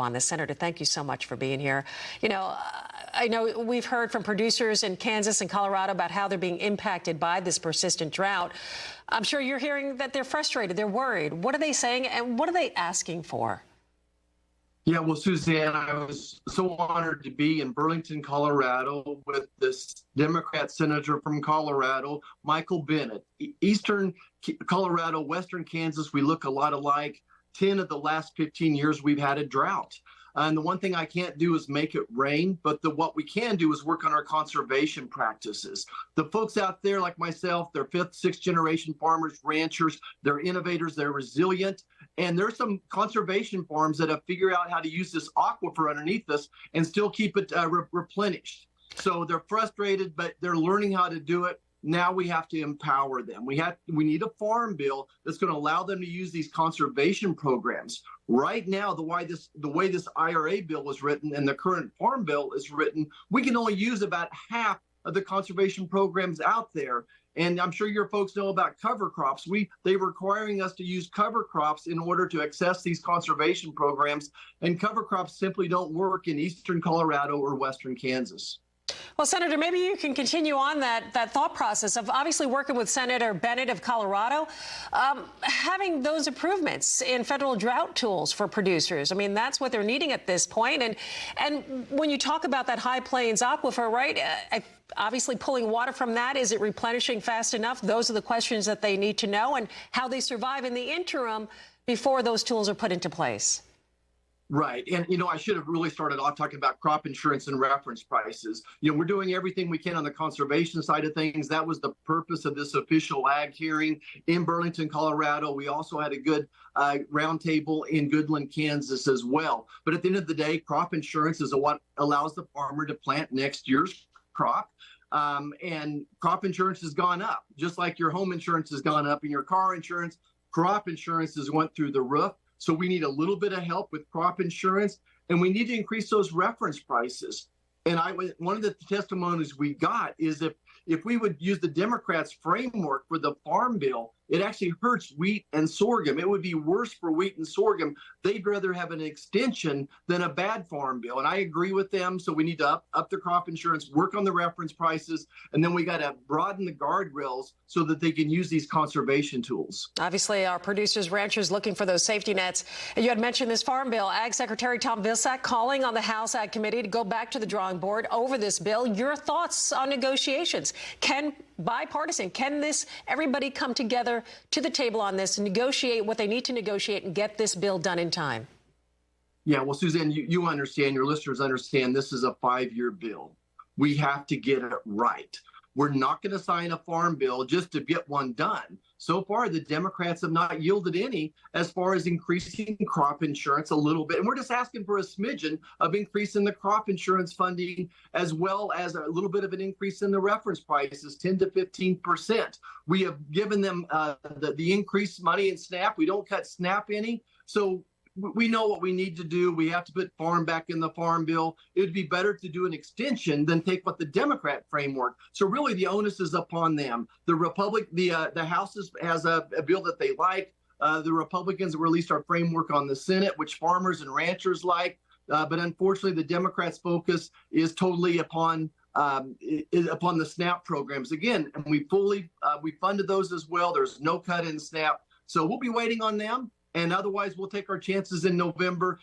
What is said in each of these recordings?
on this. Senator, thank you so much for being here. You know, I know we've heard from producers in Kansas and Colorado about how they're being impacted by this persistent drought. I'm sure you're hearing that they're frustrated, they're worried. What are they saying and what are they asking for? Yeah, well, Suzanne, I was so honored to be in Burlington, Colorado with this Democrat senator from Colorado, Michael Bennett. Eastern Colorado, Western Kansas, we look a lot alike. 10 of the last 15 years, we've had a drought. And the one thing I can't do is make it rain, but what we can do is work on our conservation practices. The folks out there like myself, they're fifth, sixth generation farmers, ranchers, they're innovators, they're resilient. And there's some conservation farms that have figured out how to use this aquifer underneath us and still keep it replenished. So they're frustrated, but they're learning how to do it. Now we have to empower them. We need a farm bill that's going to allow them to use these conservation programs. Right now, the way this IRA bill was written and the current farm bill is written, we can only use about half of the conservation programs out there. And I'm sure your folks know about cover crops. They're requiring us to use cover crops in order to access these conservation programs. And cover crops simply don't work in eastern Colorado or western Kansas. Well, Senator, maybe you can continue on that thought process of obviously working with Senator Bennett of Colorado, having those improvements in federal drought tools for producers. I mean, that's what they're needing at this point. And when you talk about that High Plains aquifer, right, obviously pulling water from that, is it replenishing fast enough? Those are the questions that they need to know and how they survive in the interim before those tools are put into place. Right. And, you know, I should have really started off talking about crop insurance and reference prices. You know, we're doing everything we can on the conservation side of things. That was the purpose of this official ag hearing in Burlington, Colorado. We also had a good roundtable in Goodland, Kansas as well. But at the end of the day, crop insurance is what allows the farmer to plant next year's crop. And crop insurance has gone up, just like your home insurance has gone up and your car insurance. Crop insurance has went through the roof. So we need a little bit of help with crop insurance, and we need to increase those reference prices. And one of the testimonies we got is if we would use the Democrats' framework for the farm bill, it actually hurts wheat and sorghum. It would be worse for wheat and sorghum. They'd rather have an extension than a bad farm bill. And I agree with them. So we need to up the crop insurance, work on the reference prices, and then we got to broaden the guardrails so that they can use these conservation tools. Obviously, our producers, ranchers looking for those safety nets. And you had mentioned this farm bill. Ag Secretary Tom Vilsack calling on the House Ag Committee to go back to the drawing board over this bill. Your thoughts on negotiations? Bipartisan, can everybody come together to the table on this and negotiate what they need to negotiate and get this bill done in time? Yeah, well, Suzanne, you understand, your listeners understand this is a 5-year bill. We have to get it right. We're not going to sign a farm bill just to get one done. So far, the Democrats have not yielded any as far as increasing crop insurance a little bit. And we're just asking for a smidgen of increase in the crop insurance funding, as well as a little bit of an increase in the reference prices, 10 to 15%. We have given them the increased money in SNAP. We don't cut SNAP any. So we know what we need to do. We have to put farm back in the farm bill. It would be better to do an extension than take what the Democrat framework. So really the onus is upon them. The House has a bill that they like. The Republicans released our framework on the Senate, which farmers and ranchers like. But unfortunately, the Democrats' focus is totally upon the SNAP programs. Again, and we funded those as well. There's no cut in SNAP. So we'll be waiting on them. And otherwise, we'll take our chances in November.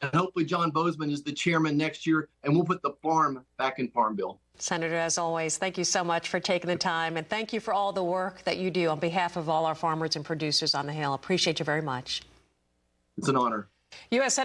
And hopefully John Bozeman is the chairman next year, and we'll put the farm back in Farm Bill. Senator, as always, thank you so much for taking the time. And thank you for all the work that you do on behalf of all our farmers and producers on the Hill. Appreciate you very much. It's an honor. U.S.